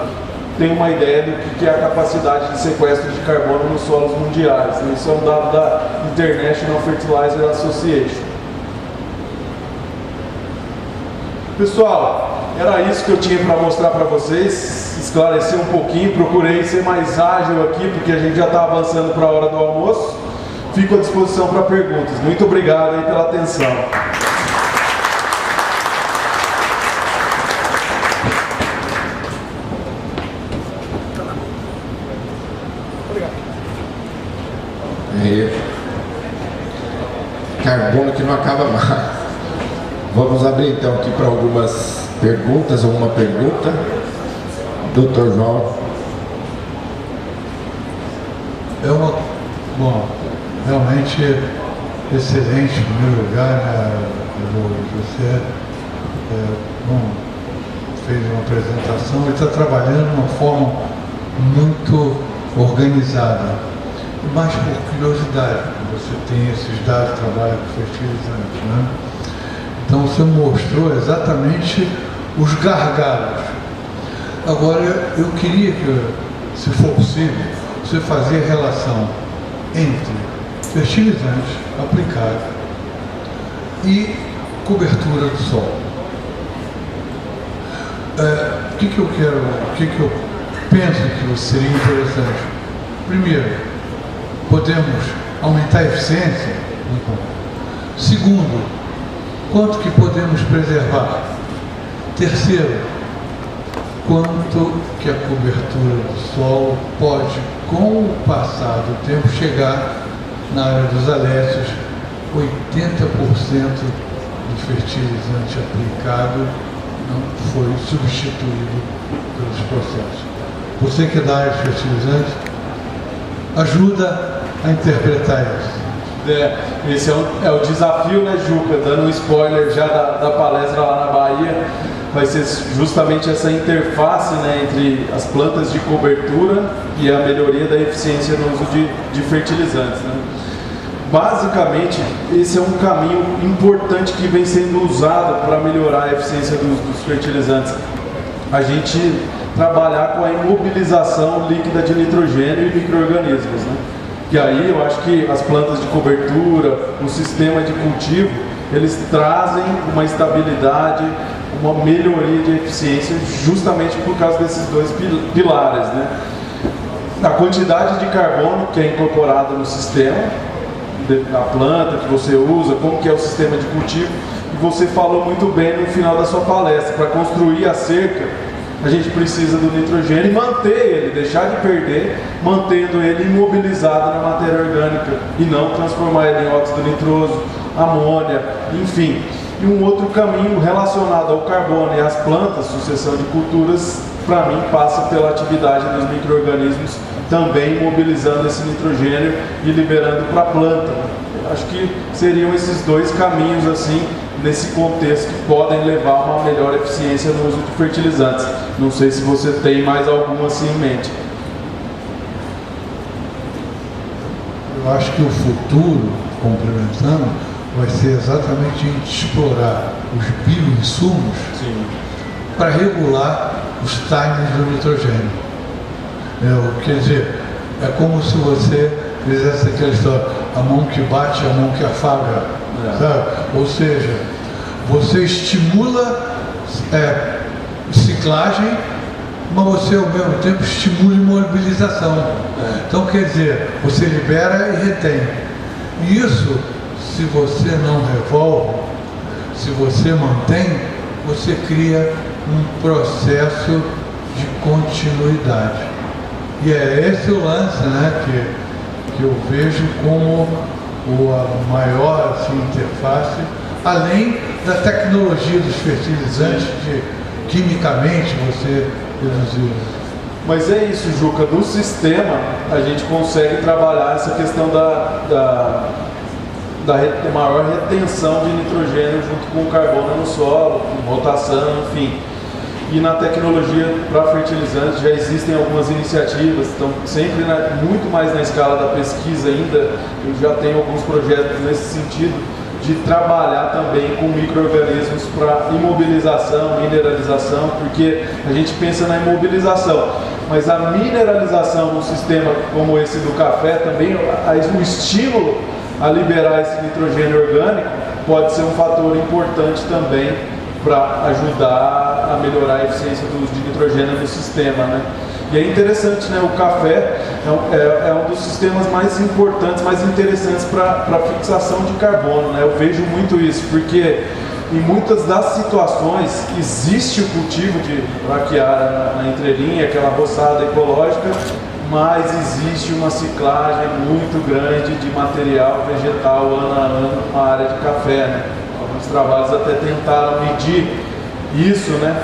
[SPEAKER 2] tem uma ideia do que é a capacidade de sequestro de carbono nos solos mundiais. Isso é um dado da International Fertilizer Association. Pessoal, era isso que eu tinha para mostrar para vocês, esclarecer um pouquinho, procurei ser mais ágil aqui, porque a gente já está avançando para a hora do almoço. Fico à disposição para perguntas. Muito obrigado aí pela atenção.
[SPEAKER 3] Carbono que não acaba mais. Vamos abrir então aqui para algumas perguntas. Alguma pergunta? Doutor João.
[SPEAKER 4] Bom, realmente excelente, em primeiro lugar, né? Você fez uma apresentação e está trabalhando de uma forma muito organizada. Mas por curiosidade, você tem esses dados, trabalha com fertilizantes, né? Então você mostrou exatamente os gargalos. Agora eu queria que, se for possível, você fazia a relação entre fertilizante aplicado e cobertura do solo. O que eu penso que seria interessante? Primeiro, podemos aumentar a eficiência? Segundo, quanto que podemos preservar? Terceiro, quanto que a cobertura do solo pode, com o passar do tempo, chegar na área dos alécios, 80% do fertilizante aplicado não foi substituído pelos processos. Você que é da área de fertilizante, ajuda a interpretar isso.
[SPEAKER 2] Esse é o desafio, né, Juca? Dando um spoiler já da palestra lá na Bahia, vai ser justamente essa interface, né, entre as plantas de cobertura e a melhoria da eficiência no uso de fertilizantes, né? Basicamente, esse é um caminho importante que vem sendo usado para melhorar a eficiência dos fertilizantes. A gente trabalhar com a imobilização líquida de nitrogênio e micro-organismos, né? E aí eu acho que as plantas de cobertura, o sistema de cultivo, eles trazem uma estabilidade, uma melhoria de eficiência justamente por causa desses dois pilares, né? A quantidade de carbono que é incorporada no sistema, na planta que você usa, como que é o sistema de cultivo, e você falou muito bem no final da sua palestra, para construir a cerca, a gente precisa do nitrogênio e manter ele, deixar de perder, mantendo ele imobilizado na matéria orgânica e não transformar ele em óxido nitroso, amônia, enfim. E um outro caminho relacionado ao carbono e às plantas, sucessão de culturas, para mim passa pela atividade dos micro-organismos, também imobilizando esse nitrogênio e liberando para a planta. Acho que seriam esses dois caminhos assim, nesse contexto, que podem levar a uma melhor eficiência no uso de fertilizantes. Não sei se você tem mais algum assim em mente.
[SPEAKER 4] Eu acho que o futuro, complementando, vai ser exatamente a gente explorar os bioinsumos para regular os timings do nitrogênio. Quer dizer, é como se você fizesse aquela história, a mão que bate, a mão que afaga, sabe? Ou seja, você estimula ciclagem, mas você ao mesmo tempo estimula imobilização. Então, quer dizer, você libera e retém. E isso, se você não revolve, se você mantém, você cria um processo de continuidade. E é esse o lance, né, que eu vejo como a maior interface, além da tecnologia dos fertilizantes, de quimicamente você reduzir.
[SPEAKER 2] Mas é isso, Juca, no sistema a gente consegue trabalhar essa questão da maior retenção de nitrogênio junto com o carbono no solo, com rotação, enfim. E na tecnologia para fertilizantes já existem algumas iniciativas, estão sempre muito mais na escala da pesquisa ainda. Eu já tenho alguns projetos nesse sentido, de trabalhar também com micro-organismos para imobilização, mineralização, porque a gente pensa na imobilização, mas a mineralização num sistema como esse do café também, o estímulo a liberar esse nitrogênio orgânico pode ser um fator importante também para ajudar a melhorar a eficiência do uso de nitrogênio no sistema, né? E é interessante, né? O café é um dos sistemas mais importantes, mais interessantes para fixação de carbono, né? Eu vejo muito isso, porque em muitas das situações existe o cultivo de braquiária na entrelinha, aquela roçada ecológica, mas existe uma ciclagem muito grande de material vegetal ano a ano na área de café, né? Alguns trabalhos até tentaram medir isso, né?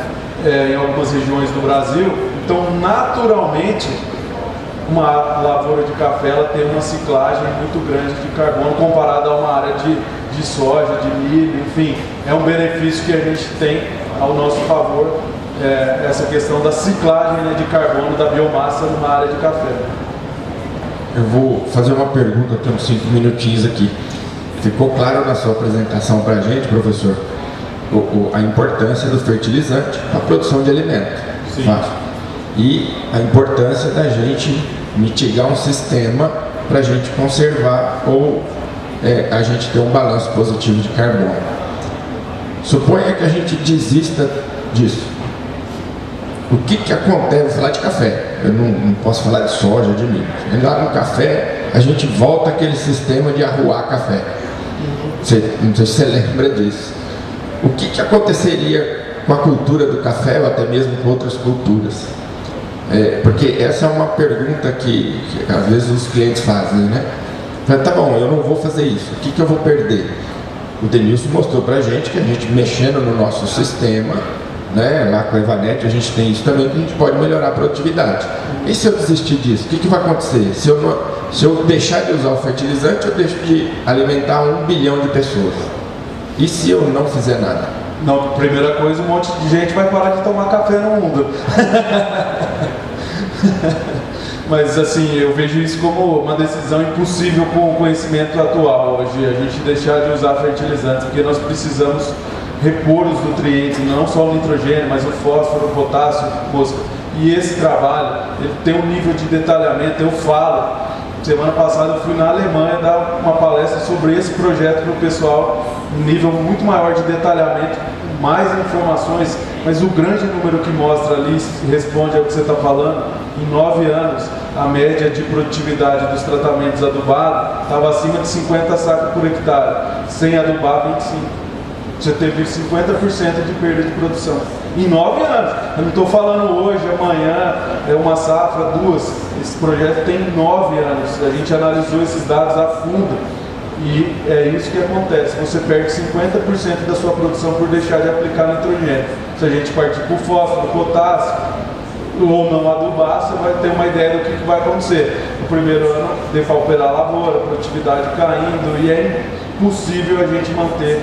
[SPEAKER 2] Em algumas regiões do Brasil. Então, naturalmente, uma lavoura de café ela tem uma ciclagem muito grande de carbono comparada a uma área de soja, de milho, enfim. É um benefício que a gente tem ao nosso favor, essa questão da ciclagem, né, de carbono da biomassa numa área de café.
[SPEAKER 3] Eu vou fazer uma pergunta, temos 5 minutinhos aqui. Ficou claro na sua apresentação para a gente, professor, a importância do fertilizante para a produção de alimento.
[SPEAKER 2] Sim.
[SPEAKER 3] Fácil. E a importância da gente mitigar um sistema para a gente conservar ou a gente ter um balanço positivo de carbono. Suponha que a gente desista disso. O que acontece? Vou falar de café, eu não posso falar de soja, de milho. Lá no café, a gente volta àquele sistema de arruar café. Não sei se você lembra disso. O que aconteceria com a cultura do café ou até mesmo com outras culturas? Porque essa é uma pergunta que às vezes os clientes fazem, né? Fala, tá bom, eu não vou fazer isso, o que eu vou perder? O Denilson mostrou pra gente que a gente mexendo no nosso sistema, né, lá com a Evanet, a gente tem isso também, que a gente pode melhorar a produtividade. E se eu desistir disso, o que vai acontecer? Se eu se eu deixar de usar o fertilizante, eu deixo de alimentar 1 bilhão de pessoas. E se eu não fizer nada?
[SPEAKER 2] Não, primeira coisa, um monte de gente vai parar de tomar café no mundo. Mas assim, eu vejo isso como uma decisão impossível com o conhecimento atual hoje, a gente deixar de usar fertilizantes, porque nós precisamos repor os nutrientes, não só o nitrogênio, mas o fósforo, o potássio, mosca. E esse trabalho, ele tem um nível de detalhamento, eu falo. Semana passada eu fui na Alemanha dar uma palestra sobre esse projeto para o pessoal, um nível muito maior de detalhamento, mais informações, mas o grande número que mostra ali, responde ao que você está falando, em 9 anos, a média de produtividade dos tratamentos adubados estava acima de 50 sacos por hectare, sem adubar 25. Você teve 50% de perda de produção. Em 9 anos. Eu não estou falando hoje, amanhã, é uma safra, 2. Esse projeto tem 9 anos. A gente analisou esses dados a fundo. E é isso que acontece. Você perde 50% da sua produção por deixar de aplicar nitrogênio. Se a gente partir por fósforo, potássio, ou não adubar, você vai ter uma ideia do que vai acontecer. No primeiro ano, depauperar a lavoura, produtividade caindo, e é impossível a gente manter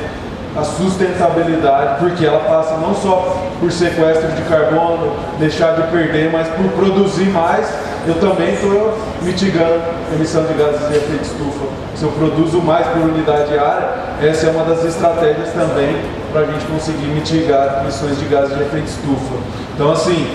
[SPEAKER 2] a sustentabilidade, porque ela passa não só por sequestro de carbono, deixar de perder, mas por produzir mais. Eu também estou mitigando a emissão de gases de efeito estufa. Se eu produzo mais por unidade área, essa é uma das estratégias também para a gente conseguir mitigar emissões de gases de efeito estufa. Então, assim,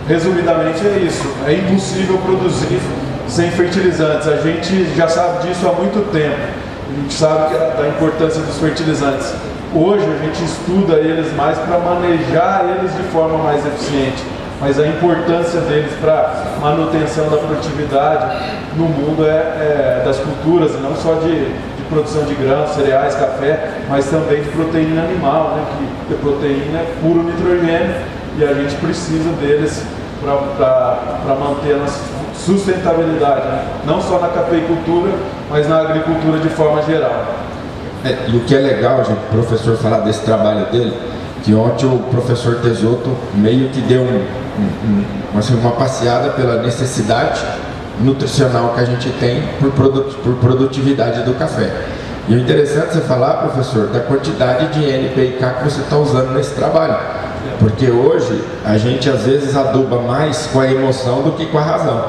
[SPEAKER 2] resumidamente é isso. É impossível produzir sem fertilizantes. A gente já sabe disso há muito tempo. A gente sabe da importância dos fertilizantes. Hoje a gente estuda eles mais para manejar eles de forma mais eficiente, mas a importância deles para manutenção da produtividade no mundo das culturas, não só de produção de grãos, cereais, café, mas também de proteína animal, né? Que a proteína é puro nitrogênio e a gente precisa deles para manter a nossa sustentabilidade, né? Não só na cafeicultura, mas na agricultura de forma geral.
[SPEAKER 3] E o que é legal, gente, o professor falar desse trabalho dele, que ontem o professor Tesoto meio que deu uma passeada pela necessidade nutricional que a gente tem por produtividade do café. E o interessante é você falar, professor, da quantidade de NPK que você está usando nesse trabalho. Porque hoje a gente às vezes aduba mais com a emoção do que com a razão,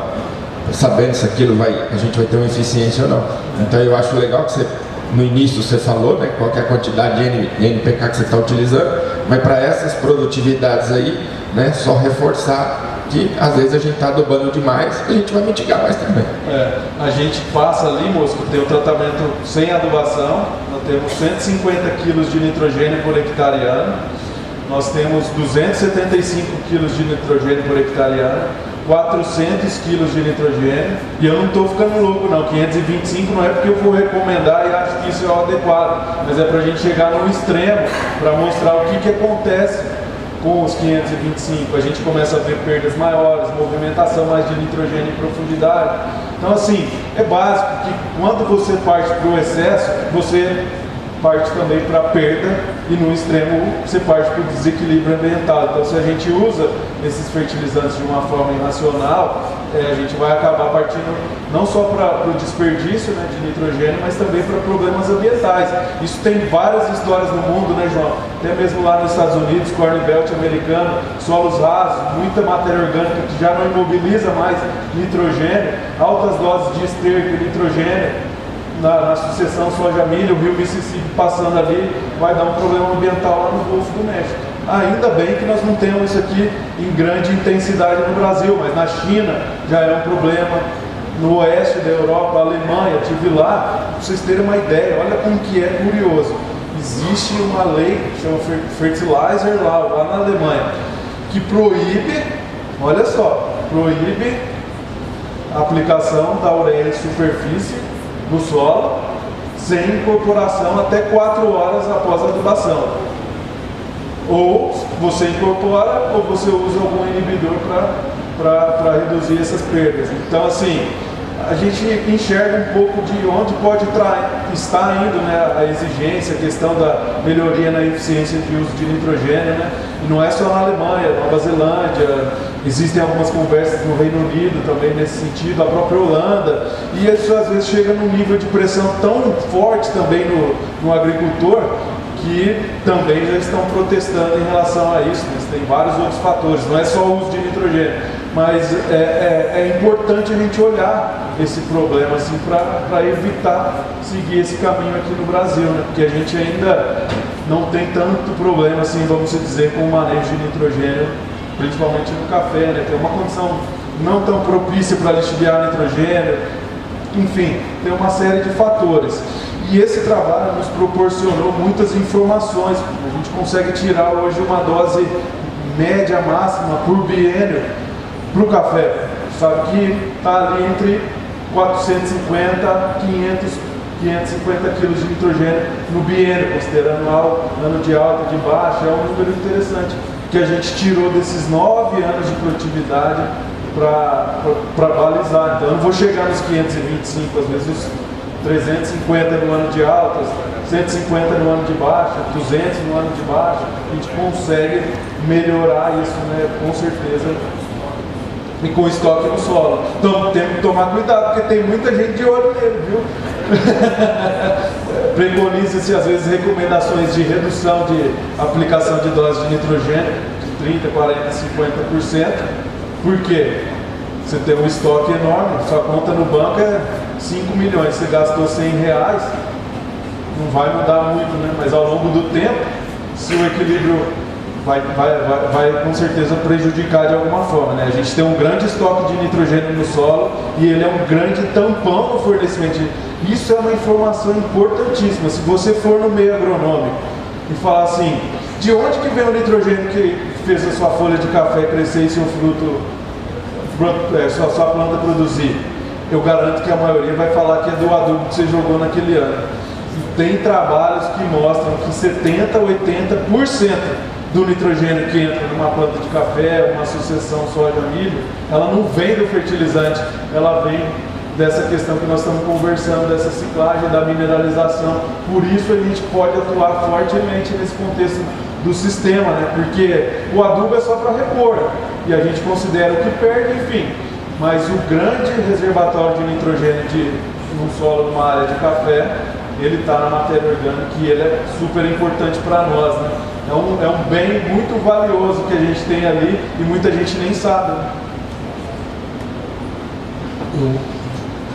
[SPEAKER 3] sabendo se aquilo a gente vai ter uma eficiência ou não. Então eu acho legal que no início você falou, né, qual que é a quantidade de NPK que você está utilizando, mas para essas produtividades aí, né, só reforçar que às vezes a gente está adubando demais e a gente vai mitigar mais também.
[SPEAKER 2] A gente passa ali, moço, tem o tratamento sem adubação, nós temos 150 kg de nitrogênio por hectare ano. Nós temos 275 kg de nitrogênio por hectare ano, 400 kg de nitrogênio, e eu não estou ficando louco não, 525 não é porque eu vou recomendar e acho que isso é o adequado, mas é para a gente chegar no extremo, para mostrar o que acontece com os 525, a gente começa a ver perdas maiores, movimentação mais de nitrogênio em profundidade. Então assim, é básico que quando você parte para o excesso, você parte também para a perda e no extremo você parte para o desequilíbrio ambiental. Então se a gente usa esses fertilizantes de uma forma irracional, a gente vai acabar partindo não só para o desperdício, né, de nitrogênio, mas também para problemas ambientais. Isso tem várias histórias no mundo, né, João? Até mesmo lá nos Estados Unidos, Corn Belt americano, solos rasos, muita matéria orgânica que já não imobiliza mais nitrogênio, altas doses de esterco e nitrogênio. Na sucessão soja-milho, o rio Mississippi passando ali, vai dar um problema ambiental lá no Golfo do México. Ainda bem que nós não temos isso aqui em grande intensidade no Brasil, mas na China já é um problema, no oeste da Europa, Alemanha, estive lá, para vocês terem uma ideia, olha como que é curioso. Existe uma lei, chama Fertilizer Law, lá na Alemanha, que proíbe, olha só, proíbe a aplicação da ureia em superfície no solo, sem incorporação até 4 horas após a adubação. Ou você incorpora, ou você usa algum inibidor para reduzir essas perdas. Então, assim, a gente enxerga um pouco de onde pode estar indo, né, a exigência, a questão da melhoria na eficiência de uso de nitrogênio, né? E não é só na Alemanha, Nova Zelândia, Existem algumas conversas no Reino Unido também nesse sentido, a própria Holanda, e isso às vezes chega num nível de pressão tão forte também no agricultor, que também já estão protestando em relação a isso. Mas tem vários outros fatores, não é só o uso de nitrogênio, mas é importante a gente olhar esse problema assim, para evitar seguir esse caminho aqui no Brasil, né? Porque a gente ainda não tem tanto problema assim, vamos dizer, com o manejo de nitrogênio, principalmente no café, né? Que é uma condição não tão propícia para lixiviar nitrogênio. Enfim, tem uma série de fatores. E esse trabalho nos proporcionou muitas informações. A gente consegue tirar hoje uma dose média máxima por biênio para o café. Sabe que está ali entre 450 e 550 quilos de nitrogênio no biênio, considerando ano de alta, de baixa. É um número interessante que a gente tirou desses 9 anos de produtividade para balizar. Então eu não vou chegar nos 525, às vezes os 350 no ano de altas, 150 no ano de baixa, 200 no ano de baixa. A gente consegue melhorar isso, né, com certeza, e com estoque no solo. Então temos que tomar cuidado, porque tem muita gente de olho nele, viu? Preconiza-se às vezes recomendações de redução de aplicação de dose de nitrogênio de 30, 40, 50%. Por quê? Você tem um estoque enorme, sua conta no banco é 5 milhões, você gastou 100 reais, não vai mudar muito, né? Mas ao longo do tempo, se o equilíbrio vai com certeza prejudicar de alguma forma, né? A gente tem um grande estoque de nitrogênio no solo e ele é um grande tampão no fornecimento. Isso é uma informação importantíssima. Se você for no meio agronômico e falar assim, de onde que vem o nitrogênio que fez a sua folha de café crescer e seu fruto, sua planta produzir? Eu garanto que a maioria vai falar que é do adubo que você jogou naquele ano. E tem trabalhos que mostram que 70% a 80% do nitrogênio que entra numa planta de café, uma sucessão soja-milho, ela não vem do fertilizante, ela vem dessa questão que nós estamos conversando, dessa ciclagem, da mineralização. Por isso a gente pode atuar fortemente nesse contexto do sistema, né? Porque o adubo é só para repor, e a gente considera o que perde, enfim. Mas o grande reservatório de nitrogênio num solo, numa área de café, ele está na matéria orgânica e ele é super importante para nós, né? É um bem muito valioso que a gente tem ali e muita gente nem sabe, né?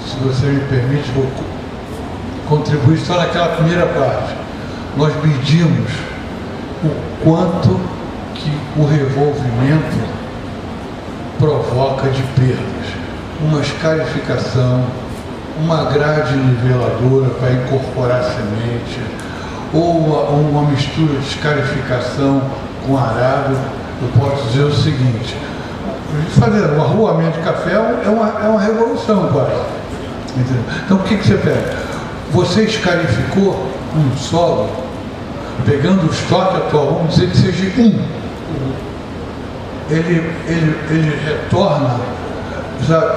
[SPEAKER 4] Se você me permite, vou contribuir só naquela primeira parte. Nós medimos o quanto que o revolvimento provoca de perdas. Uma escarificação, uma grade niveladora para incorporar semente, ou uma mistura de escarificação com arado. Eu posso dizer o seguinte: fazer o arruamento de café é uma revolução quase. Entendeu? Então o que você pega? Você escarificou um solo, pegando o estoque atual, vamos dizer que seja 1. Ele retorna,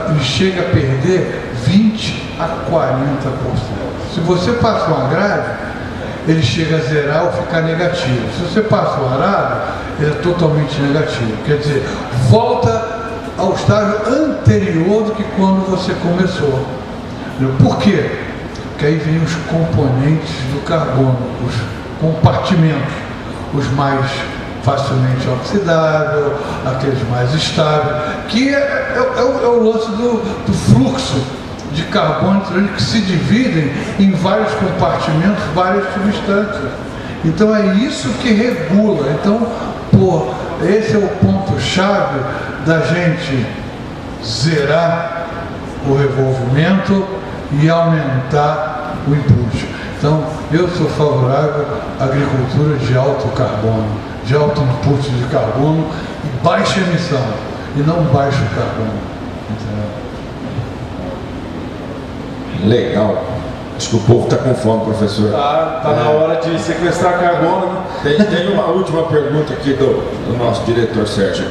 [SPEAKER 4] ele chega a perder 20 a 40%. Se você passa uma grade, ele chega a zerar ou ficar negativo. Se você passa o arado, ele é totalmente negativo. Quer dizer, volta ao estágio anterior do que quando você começou. Por quê? Porque aí vem os componentes do carbono, os compartimentos, os mais facilmente oxidáveis, aqueles mais estáveis, que é o lance do fluxo de carbono que se dividem em vários compartimentos, várias substâncias. Então é isso que regula. Então, esse é o ponto-chave da gente zerar o revolvimento e aumentar o impulso. Então, eu sou favorável à agricultura de alto carbono, de alto input de carbono e baixa emissão, e não baixo carbono. Entendeu?
[SPEAKER 3] Legal. Acho que o povo está com fome, professor.
[SPEAKER 2] Tá na hora de sequestrar carbono, né?
[SPEAKER 3] Tem uma última pergunta aqui do nosso diretor Sérgio.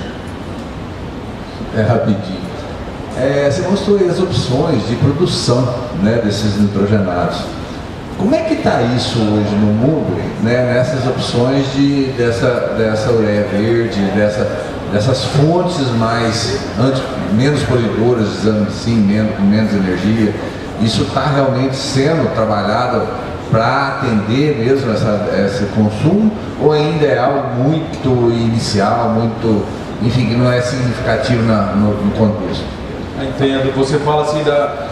[SPEAKER 5] É rapidinho. Você mostrou aí as opções de produção, né, desses nitrogenados. Como é que está isso hoje no mundo, né, nessas opções dessa ureia verde, dessas fontes menos poluidoras, dizendo assim, menos energia, isso está realmente sendo trabalhado para atender mesmo esse consumo, ou ainda é algo muito inicial, enfim, que não é significativo no contexto?
[SPEAKER 2] Entendo. Você fala assim da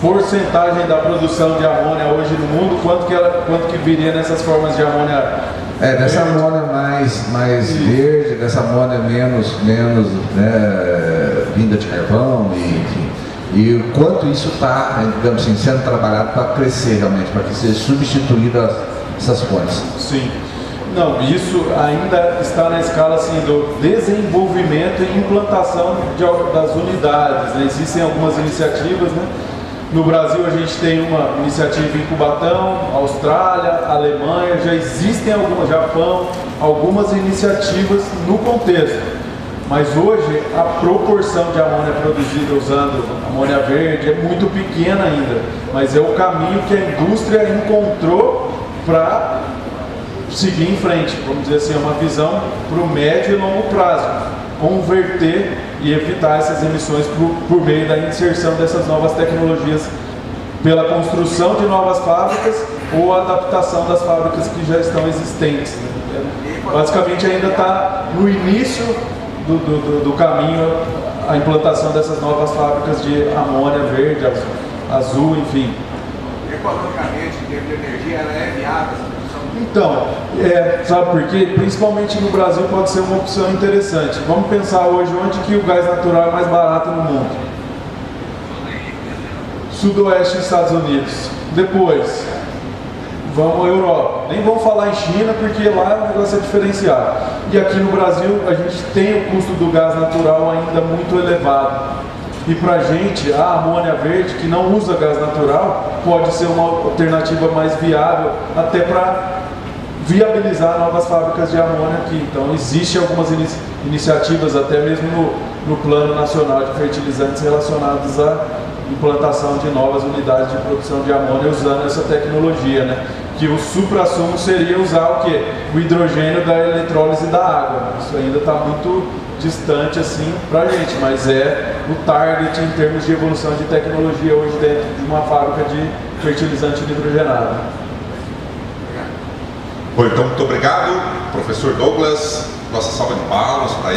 [SPEAKER 2] porcentagem da produção de amônia hoje no mundo, quanto que viria nessas formas de amônia?
[SPEAKER 5] Dessa amônia mais verde, dessa amônia menos vinda de carvão, enfim. E o quanto isso está, digamos assim, sendo trabalhado para crescer realmente, para que seja substituída essas fontes.
[SPEAKER 2] Sim. Não, isso ainda está na escala assim, do desenvolvimento e implantação das unidades, né? Existem algumas iniciativas, né? No Brasil a gente tem uma iniciativa em Cubatão, Austrália, Alemanha, já existem Japão, algumas iniciativas no contexto. Mas hoje a proporção de amônia produzida usando amônia verde é muito pequena ainda, mas é o caminho que a indústria encontrou para seguir em frente, vamos dizer assim, é uma visão para o médio e longo prazo, converter e evitar essas emissões por meio da inserção dessas novas tecnologias pela construção de novas fábricas ou adaptação das fábricas que já estão existentes. Basicamente ainda está no início do caminho a implantação dessas novas fábricas de amônia verde, azul, enfim.
[SPEAKER 6] Economicamente, em termos de energia, ela é viável?
[SPEAKER 2] Então, sabe por quê? Principalmente no Brasil pode ser uma opção interessante. Vamos pensar hoje onde que o gás natural é mais barato no mundo. Sudoeste dos Estados Unidos. Depois, vamos à Europa. Nem vamos falar em China porque lá o negócio é diferenciado. E aqui no Brasil a gente tem o custo do gás natural ainda muito elevado. E para a gente, a amônia verde, que não usa gás natural, pode ser uma alternativa mais viável, até para viabilizar novas fábricas de amônia aqui. Então, existem algumas iniciativas, até mesmo no Plano Nacional de Fertilizantes, relacionadas à implantação de novas unidades de produção de amônia usando essa tecnologia, né? Que o suprassumo seria usar o quê? O hidrogênio da eletrólise da água. Isso ainda está muito distante assim para a gente, mas é o target em termos de evolução de tecnologia hoje dentro de uma fábrica de fertilizante nitrogenado.
[SPEAKER 1] Bom, então muito obrigado, professor Douglas. Nossa salva de palmas para ele.